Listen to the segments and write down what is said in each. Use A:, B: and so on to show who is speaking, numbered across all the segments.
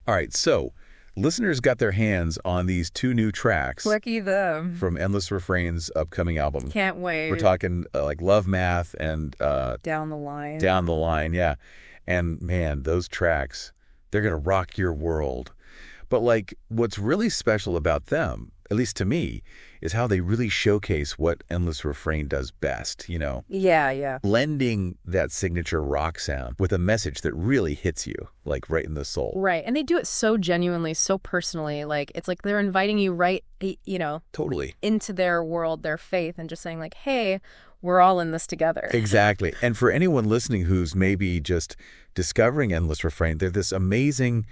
A: All right, so listeners got their hands on these 2 new tracks
B: Lucky them.
A: from Endless Refrain's upcoming album.
B: Can't wait.
A: We're talking like Love Math and
B: Down the line.
A: Down the Line, yeah. And man, those tracks, they're going to rock your world. But like what's really special about them, at least to me, is how they really showcase what Endless Refrain does best, you know?
B: Yeah.
A: Blending that signature rock sound with a message that really hits you, like right in the soul.
B: Right. And they do it so genuinely, so personally. Like, it's like they're inviting you right,
A: Totally.
B: into their world, their faith, and just saying like, hey, we're all in this together.
A: Exactly. And for anyone listening who's maybe just discovering Endless Refrain, they're this amazing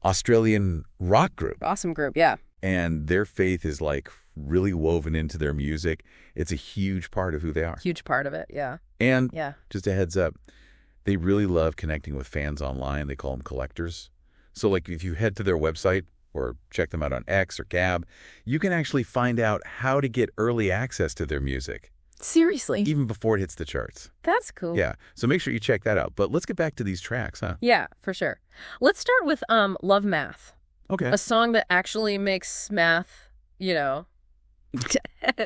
A: Australian rock group.
B: Awesome group, yeah.
A: And their faith is like really woven into their music. It's a huge part of who they are.
B: Huge part of it, yeah.
A: And
B: Yeah.
A: just a heads up, they really love connecting with fans online. They call them collectors. So like if you head to their website or check them out on X or Gab, you can actually find out how to get early access to their music.
B: Seriously.
A: Even before it hits the charts.
B: That's cool.
A: Yeah. So make sure you check that out. But let's get back to these tracks, huh?
B: Yeah, for sure. Let's start with Love Math.
A: Okay.
B: A song that actually makes math,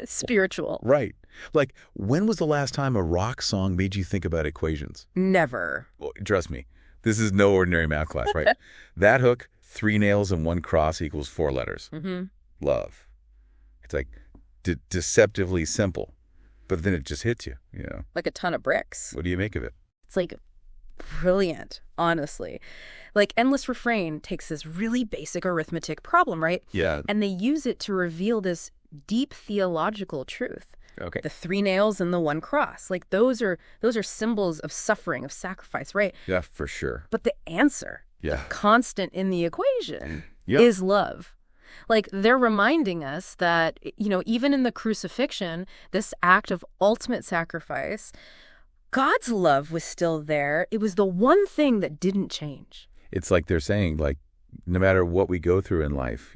B: spiritual.
A: Right. Like, when was the last time a rock song made you think about equations?
B: Never.
A: Well, trust me, this is no ordinary math class, right? That hook, 3 nails and 1 cross equals 4 letters.
B: Mm-hmm.
A: Love. It's like deceptively simple, but then it just hits you,
B: Like a ton of bricks.
A: What do you make of it?
B: It's like brilliant, honestly. Like Endless Refrain takes this really basic arithmetic problem, right?
A: Yeah.
B: And they use it to reveal this deep theological truth.
A: Okay.
B: The 3 nails and the 1 cross. Like those are symbols of suffering, of sacrifice, right?
A: Yeah, for sure.
B: But the answer,
A: Yeah.
B: constant in the equation,
A: Yep.
B: is love. Like they're reminding us that, even in the crucifixion, this act of ultimate sacrifice, God's love was still there. It was the one thing that didn't change.
A: It's like they're saying, like, no matter what we go through in life,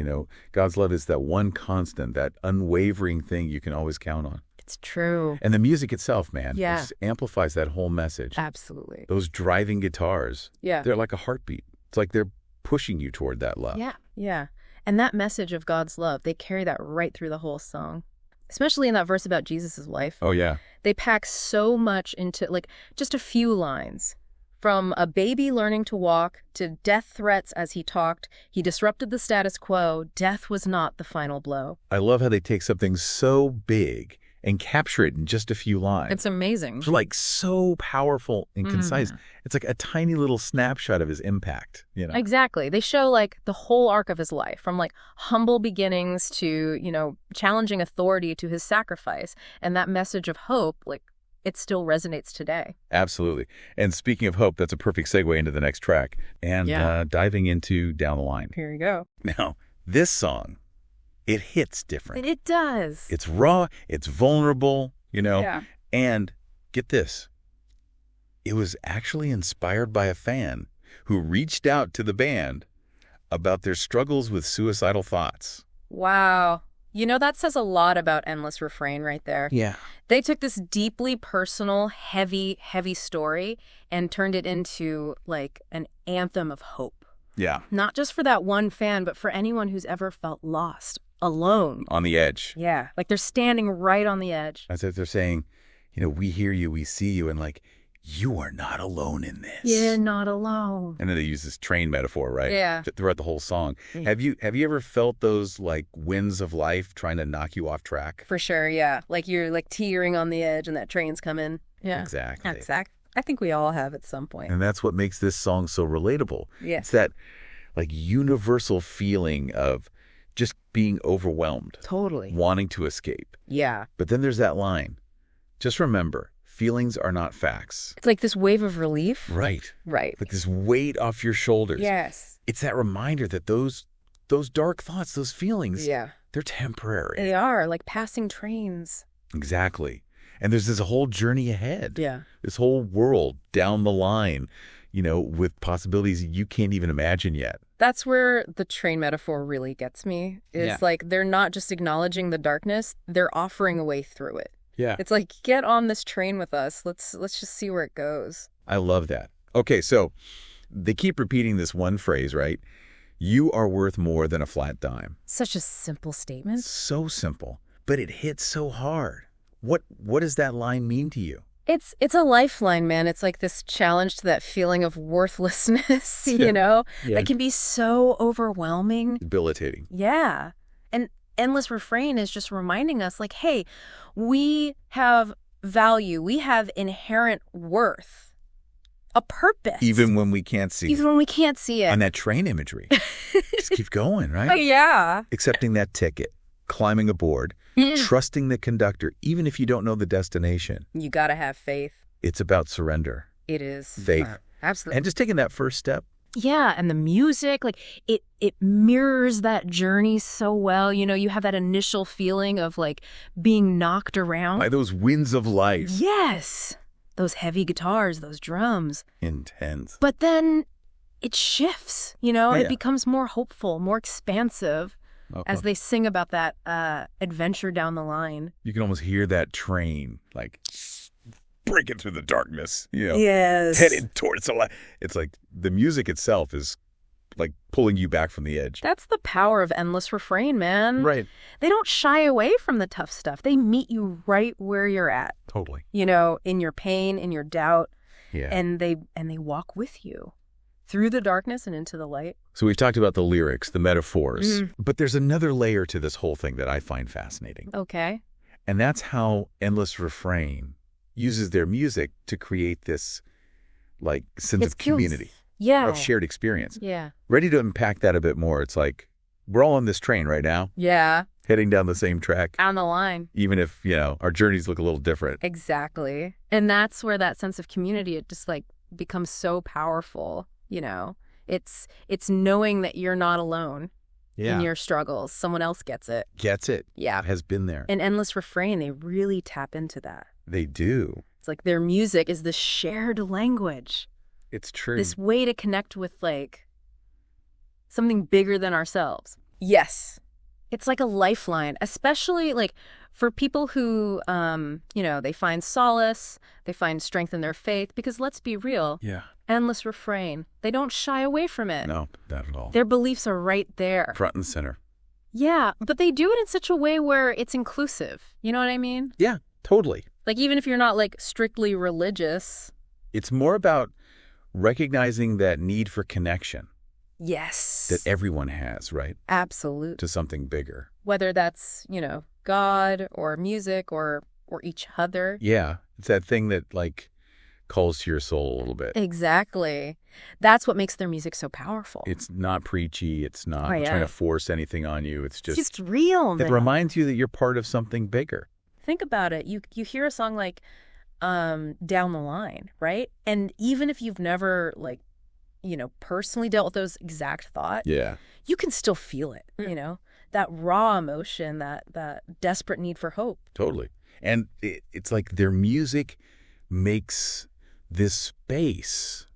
A: God's love is that one constant, that unwavering thing you can always count on.
B: It's true.
A: And the music itself, man,
B: Yeah.
A: it just amplifies that whole message.
B: Absolutely.
A: Those driving guitars,
B: Yeah.
A: they're like a heartbeat. It's like they're pushing you toward that love.
B: Yeah. And that message of God's love, they carry that right through the whole song. Especially in that verse about Jesus' life.
A: Oh, yeah.
B: They pack so much into, like, just a few lines. From a baby learning to walk to death threats as he talked, he disrupted the status quo. Death was not the final blow.
A: I love how they take something so big and capture it in just a few lines.
B: It's amazing.
A: It's like so powerful and concise. It's like a tiny little snapshot of his impact,
B: Exactly. They show like the whole arc of his life, from like humble beginnings to, challenging authority to his sacrifice. And that message of hope, like, it still resonates today.
A: Absolutely. And speaking of hope, that's a perfect segue into the next track and diving into Down the Line.
B: Here you go.
A: Now, this song, it hits different.
B: It does.
A: It's raw, it's vulnerable,
B: Yeah.
A: And get this, it was actually inspired by a fan who reached out to the band about their struggles with suicidal thoughts.
B: Wow. That says a lot about Endless Refrain right there.
A: Yeah.
B: They took this deeply personal, heavy, heavy story and turned it into like an anthem of hope.
A: Yeah.
B: Not just for that one fan, but for anyone who's ever felt lost, alone.
A: On the edge.
B: Yeah. Like they're standing right on the edge.
A: As if they're saying, we hear you, we see you, and like, you are not alone in this.
B: You're not alone.
A: And then they use this train metaphor, right?
B: Yeah.
A: Throughout the whole song. Have you ever felt those like winds of life trying to knock you off track?
B: For sure, yeah. Like you're like teetering on the edge and that train's coming. Yeah.
A: Exactly.
B: I think we all have at some point.
A: And that's what makes this song so relatable.
B: Yeah.
A: It's that like universal feeling of just being overwhelmed.
B: Totally.
A: Wanting to escape.
B: Yeah.
A: But then there's that line. Just remember, feelings are not facts.
B: It's like this wave of relief.
A: Right.
B: Right.
A: Like this weight off your shoulders.
B: Yes.
A: It's that reminder that those dark thoughts, those feelings, they're temporary.
B: They are, like passing trains.
A: Exactly. And there's this whole journey ahead.
B: Yeah.
A: This whole world down the line, with possibilities you can't even imagine yet.
B: That's where the train metaphor really gets me. It's like they're not just acknowledging the darkness, they're offering a way through it.
A: Yeah.
B: It's like, get on this train with us. Let's just see where it goes.
A: I love that. Okay, so they keep repeating this one phrase, right? You are worth more than a flat dime.
B: Such a simple statement.
A: So simple, but it hits so hard. What does that line mean to you?
B: It's a lifeline, man. It's like this challenge to that feeling of worthlessness,
A: Yeah. Yeah.
B: that can be so overwhelming.
A: Debilitating.
B: Yeah. And Endless Refrain is just reminding us, like, hey, we have value. We have inherent worth, a purpose.
A: Even when we can't see
B: Even
A: it.
B: when we can't see it.
A: And that train imagery. Just keep going, right?
B: Oh, yeah.
A: Accepting that ticket, climbing aboard, trusting the conductor, even if you don't know the destination.
B: You gotta have faith.
A: It's about surrender,
B: It is.
A: faith,
B: Absolutely.
A: and just taking that first step.
B: Yeah, and the music, like, it mirrors that journey so well. You have that initial feeling of, like, being knocked around.
A: By those winds of life.
B: Yes. Those heavy guitars, those drums.
A: Intense.
B: But then it shifts,
A: Yeah.
B: It becomes more hopeful, more expansive as they sing about that adventure down the line.
A: You can almost hear that train, like, breaking through the darkness,
B: Yes.
A: headed towards the light. It's like the music itself is, like, pulling you back from the edge.
B: That's the power of Endless Refrain, man.
A: Right.
B: They don't shy away from the tough stuff. They meet you right where you're at,
A: Totally.
B: in your pain, in your doubt,
A: Yeah.
B: and they walk with you through the darkness and into the light.
A: So we've talked about the lyrics, the metaphors, but there's another layer to this whole thing that I find fascinating.
B: Okay.
A: And that's how Endless Refrain uses their music to create this, like, sense
B: It
A: of
B: feels-
A: community,
B: Yeah.
A: of shared experience.
B: Yeah.
A: Ready to unpack that a bit more. It's like, we're all on this train right now,
B: Yeah.
A: heading down the same track,
B: On the line.
A: even if, our journeys look a little different.
B: Exactly. And that's where that sense of community, it just, like, becomes so powerful, It's knowing that you're not alone in your struggles. Someone else gets it.
A: Gets it.
B: Yeah.
A: Has been there.
B: In Endless Refrain, they really tap into that.
A: They do.
B: It's like their music is the shared language.
A: It's true.
B: This way to connect with, like, something bigger than ourselves. Yes. It's like a lifeline, especially, like, for people who, they find solace, they find strength in their faith, because let's be real,
A: Yeah.
B: Endless Refrain, they don't shy away from it.
A: No, not at all.
B: Their beliefs are right there.
A: Front and center.
B: Yeah, but they do it in such a way where it's inclusive. You know what I mean?
A: Yeah, totally.
B: Like, even if you're not, like, strictly religious.
A: It's more about recognizing that need for connection
B: Yes.
A: that everyone has, right?
B: Absolutely.
A: To something bigger.
B: Whether that's, God or music or each other.
A: Yeah. It's that thing that, like, calls to your soul a little bit.
B: Exactly. That's what makes their music so powerful.
A: It's not preachy. It's not
B: Oh, yeah.
A: trying to force anything on you. It's
B: It's
A: just,
B: just real,
A: it
B: man.
A: reminds you that you're part of something bigger.
B: Think about it. You hear a song like Down the Line, right? And even if you've never, like, personally dealt with those exact thoughts,
A: Yeah.
B: you can still feel it, that raw emotion, that desperate need for hope.
A: Totally. And it's like their music makes this space,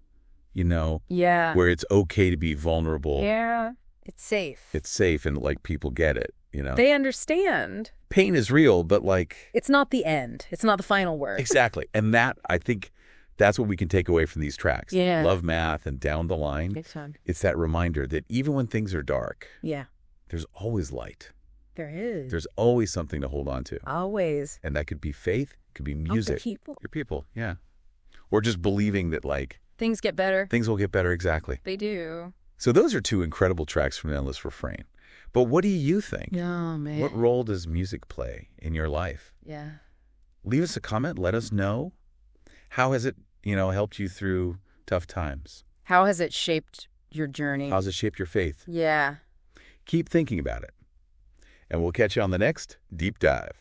B: Yeah.
A: where it's okay to be vulnerable.
B: Yeah. It's safe.
A: It's safe and, like, people get it,
B: They understand.
A: Pain is real, but, like...
B: It's not the end. It's not the final word.
A: Exactly. And that, I think, that's what we can take away from these tracks.
B: Yeah.
A: Love Math and Down the Line.
B: Big time.
A: It's that reminder that even when things are dark,
B: Yeah.
A: there's always light.
B: There is.
A: There's always something to hold on to.
B: Always.
A: And that could be faith, could be music.
B: People.
A: Your people, yeah. Or just believing that, like,
B: Things get better.
A: things will get better, exactly.
B: They do.
A: So those are two incredible tracks from Endless Refrain. But what do you think?
B: Oh, man.
A: What role does music play in your life?
B: Yeah.
A: Leave us a comment. Let us know. How has it, helped you through tough times?
B: How has it shaped your journey?
A: How's it shaped your faith?
B: Yeah.
A: Keep thinking about it. And we'll catch you on the next Deep Dive.